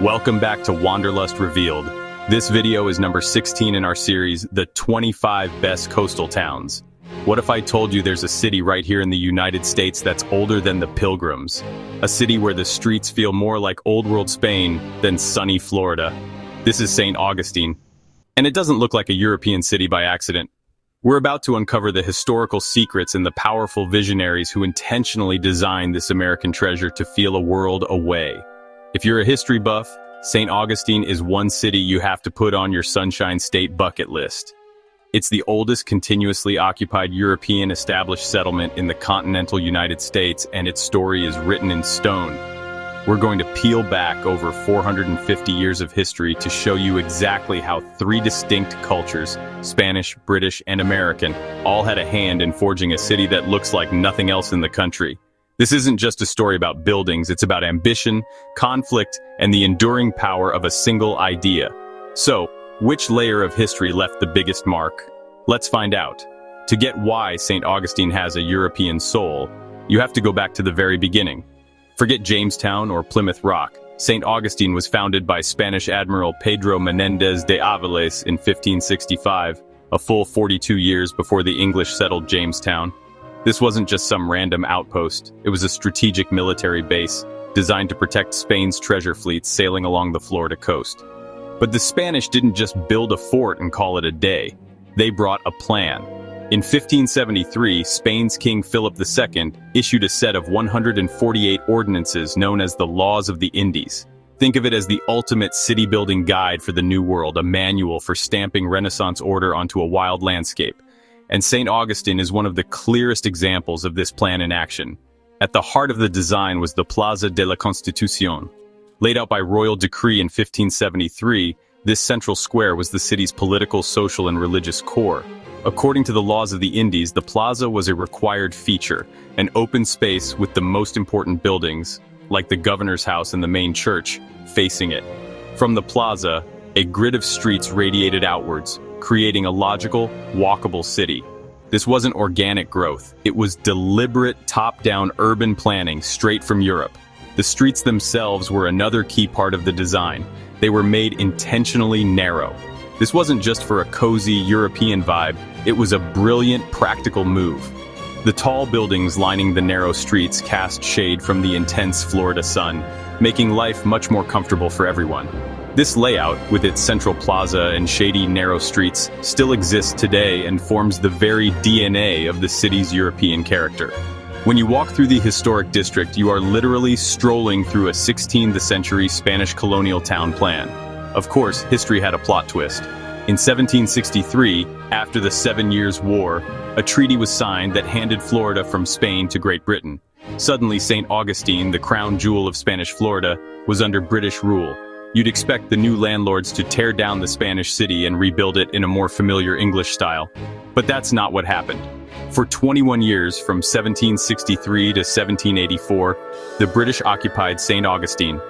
Welcome back to Wanderlust Revealed. This video is number 16 in our series, The 25 Best Coastal Towns. What if I told you there's a city right here in the United States that's older than the Pilgrims? A city where the streets feel more like old world Spain than sunny Florida. This is St. Augustine. And it doesn't look like a European city by accident. We're about to uncover the historical secrets and the powerful visionaries who intentionally designed this American treasure to feel a world away. If you're a history buff, St. Augustine is one city you have to put on your Sunshine State bucket list. It's the oldest continuously occupied European established settlement in the continental United States, and its story is written in stone. We're going to peel back over 450 years of history to show you exactly how three distinct cultures, Spanish, British, and American, all had a hand in forging a city that looks like nothing else in the country. This isn't just a story about buildings, it's about ambition, conflict, and the enduring power of a single idea. So, which layer of history left the biggest mark? Let's find out. To get why St. Augustine has a European soul, you have to go back to the very beginning. Forget Jamestown or Plymouth Rock. St. Augustine was founded by Spanish Admiral Pedro Menendez de Avilés in 1565, a full 42 years before the English settled Jamestown. This wasn't just some random outpost, it was a strategic military base designed to protect Spain's treasure fleets sailing along the Florida coast. But the Spanish didn't just build a fort and call it a day. They brought a plan. In 1573, Spain's King Philip II issued a set of 148 ordinances known as the Laws of the Indies. Think of it as the ultimate city-building guide for the New World, a manual for stamping Renaissance order onto a wild landscape. And St. Augustine is one of the clearest examples of this plan in action. At the heart of the design was the Plaza de la Constitución. Laid out by royal decree in 1573, this central square was the city's political, social, and religious core. According to the laws of the Indies, the plaza was a required feature, an open space with the most important buildings, like the governor's house and the main church, facing it. From the plaza, a grid of streets radiated outwards, creating a logical, walkable city. This wasn't organic growth, it was deliberate, top-down urban planning straight from Europe. The streets themselves were another key part of the design. They were made intentionally narrow. This wasn't just for a cozy European vibe, it was a brilliant, practical move. The tall buildings lining the narrow streets cast shade from the intense Florida sun, making life much more comfortable for everyone. This layout, with its central plaza and shady, narrow streets, still exists today and forms the very DNA of the city's European character. When you walk through the historic district, you are literally strolling through a 16th century Spanish colonial town plan. Of course, history had a plot twist. In 1763, after the 7 Years' War, a treaty was signed that handed Florida from Spain to Great Britain. Suddenly, St. Augustine, the crown jewel of Spanish Florida, was under British rule. You'd expect the new landlords to tear down the Spanish city and rebuild it in a more familiar English style. But that's not what happened. For 21 years, from 1763 to 1784, the British occupied St. Augustine.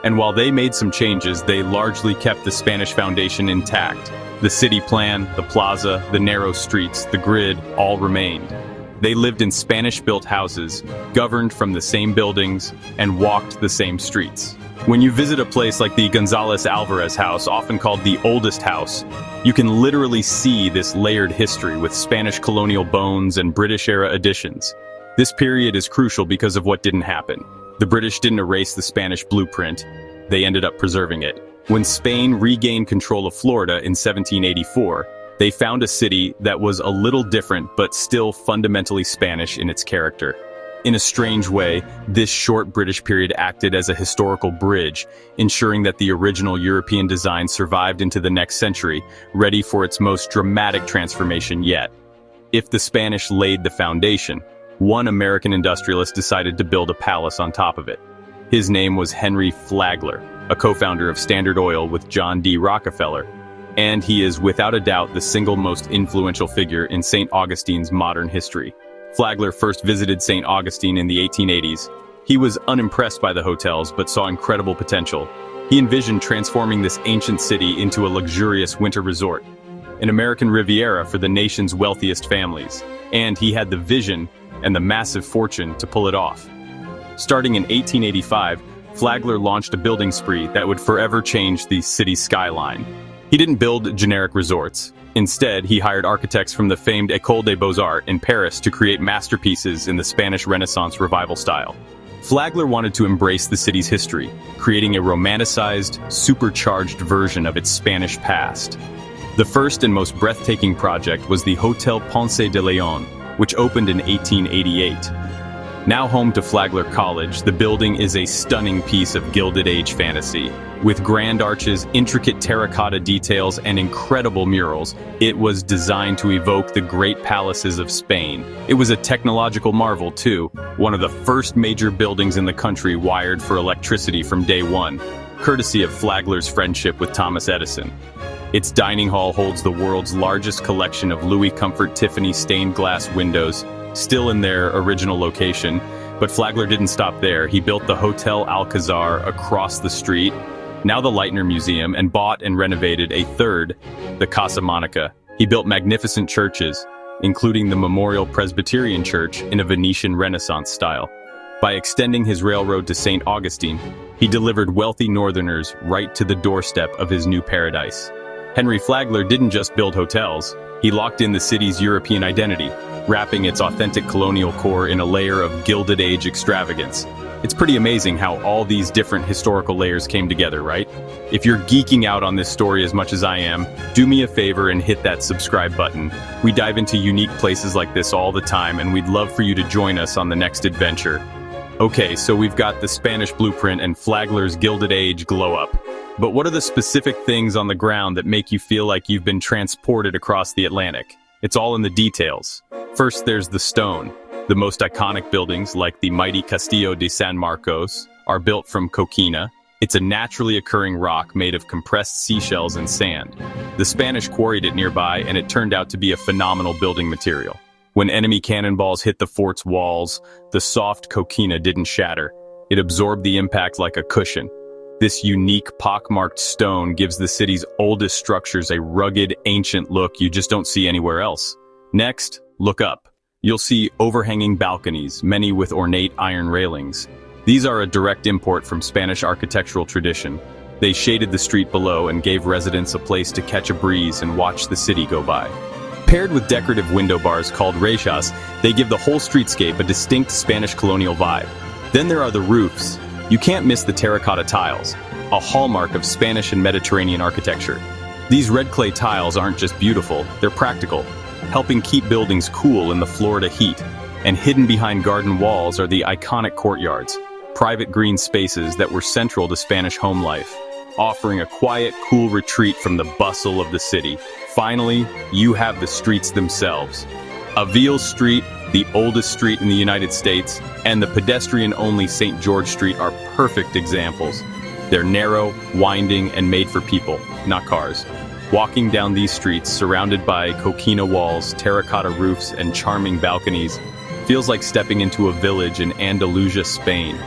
And while they made some changes, they largely kept the Spanish foundation intact. The city plan, the plaza, the narrow streets, the grid, all remained. They lived in Spanish-built houses, governed from the same buildings, and walked the same streets. When you visit a place like the González Álvarez house, often called the oldest house, you can literally see this layered history with Spanish colonial bones and British-era additions. This period is crucial because of what didn't happen. The British didn't erase the Spanish blueprint, they ended up preserving it. When Spain regained control of Florida in 1784, they found a city that was a little different but still fundamentally Spanish in its character. In a strange way, this short British period acted as a historical bridge, ensuring that the original European design survived into the next century, ready for its most dramatic transformation yet. If the Spanish laid the foundation, one American industrialist decided to build a palace on top of it. His name was Henry Flagler, a co-founder of Standard Oil with John D. Rockefeller, and he is without a doubt the single most influential figure in St. Augustine's modern history. Flagler first visited St. Augustine in the 1880s. He was unimpressed by the hotels, but saw incredible potential. He envisioned transforming this ancient city into a luxurious winter resort, an American Riviera for the nation's wealthiest families. And he had the vision and the massive fortune to pull it off. Starting in 1885, Flagler launched a building spree that would forever change the city's skyline. He didn't build generic resorts. Instead, he hired architects from the famed École des Beaux-Arts in Paris to create masterpieces in the Spanish Renaissance revival style. Flagler wanted to embrace the city's history, creating a romanticized, supercharged version of its Spanish past. The first and most breathtaking project was the Hotel Ponce de Leon, which opened in 1888. Now home to Flagler College, the building is a stunning piece of Gilded Age fantasy. With grand arches, intricate terracotta details, and incredible murals, it was designed to evoke the great palaces of Spain. It was a technological marvel, too, one of the first major buildings in the country wired for electricity from day one, courtesy of Flagler's friendship with Thomas Edison. Its dining hall holds the world's largest collection of Louis Comfort Tiffany stained glass windows, still in their original location. But Flagler didn't stop there. He built the Hotel Alcazar across the street, now the Leitner Museum, and bought and renovated a third, the Casa Monica. He built magnificent churches, including the Memorial Presbyterian Church in a Venetian Renaissance style. By extending his railroad to St. Augustine, he delivered wealthy northerners right to the doorstep of his new paradise. Henry Flagler didn't just build hotels, he locked in the city's European identity, wrapping its authentic colonial core in a layer of Gilded Age extravagance. It's pretty amazing how all these different historical layers came together, right? If you're geeking out on this story as much as I am, do me a favor and hit that subscribe button. We dive into unique places like this all the time, and we'd love for you to join us on the next adventure. Okay, so we've got the Spanish blueprint and Flagler's Gilded Age glow-up. But what are the specific things on the ground that make you feel like you've been transported across the Atlantic? It's all in the details. First, there's the stone. The most iconic buildings, like the mighty Castillo de San Marcos, are built from coquina. It's a naturally occurring rock made of compressed seashells and sand. The Spanish quarried it nearby, and it turned out to be a phenomenal building material. When enemy cannonballs hit the fort's walls, the soft coquina didn't shatter. It absorbed the impact like a cushion. This unique, pockmarked stone gives the city's oldest structures a rugged, ancient look you just don't see anywhere else. Next, look up. You'll see overhanging balconies, many with ornate iron railings. These are a direct import from Spanish architectural tradition. They shaded the street below and gave residents a place to catch a breeze and watch the city go by. Paired with decorative window bars called rejas, they give the whole streetscape a distinct Spanish colonial vibe. Then there are the roofs. You can't miss the terracotta tiles, a hallmark of Spanish and Mediterranean architecture. These red clay tiles aren't just beautiful, they're practical, helping keep buildings cool in the Florida heat. And hidden behind garden walls are the iconic courtyards, private green spaces that were central to Spanish home life, offering a quiet, cool retreat from the bustle of the city. Finally, you have the streets themselves. Avil Street, the oldest street in the United States, and the pedestrian-only St. George Street are perfect examples. They're narrow, winding, and made for people, not cars. Walking down these streets, surrounded by coquina walls, terracotta roofs, and charming balconies, feels like stepping into a village in Andalusia, Spain.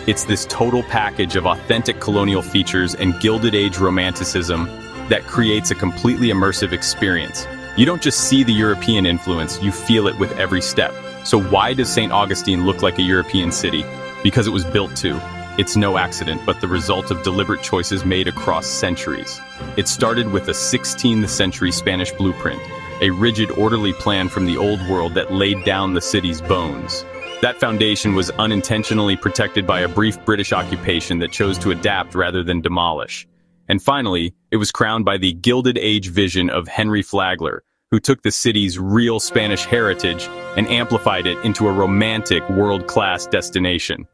It's this total package of authentic colonial features and Gilded Age romanticism that creates a completely immersive experience. You don't just see the European influence, you feel it with every step. So why does St. Augustine look like a European city? Because it was built to. It's no accident, but the result of deliberate choices made across centuries. It started with a 16th century Spanish blueprint, a rigid, orderly plan from the old world that laid down the city's bones. That foundation was unintentionally protected by a brief British occupation that chose to adapt rather than demolish. And finally, it was crowned by the Gilded Age vision of Henry Flagler, who took the city's real Spanish heritage and amplified it into a romantic, world-class destination.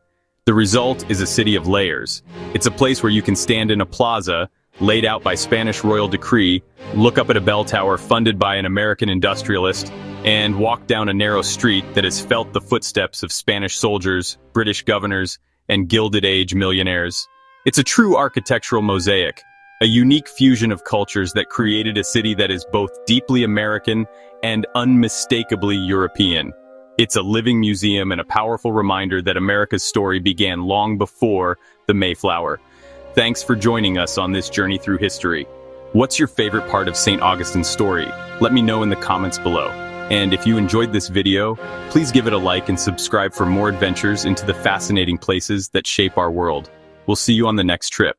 The result is a city of layers. It's a place where you can stand in a plaza, laid out by Spanish royal decree, look up at a bell tower funded by an American industrialist, and walk down a narrow street that has felt the footsteps of Spanish soldiers, British governors, and Gilded Age millionaires. It's a true architectural mosaic, a unique fusion of cultures that created a city that is both deeply American and unmistakably European. It's a living museum and a powerful reminder that America's story began long before the Mayflower. Thanks for joining us on this journey through history. What's your favorite part of St. Augustine's story? Let me know in the comments below. And if you enjoyed this video, please give it a like and subscribe for more adventures into the fascinating places that shape our world. We'll see you on the next trip.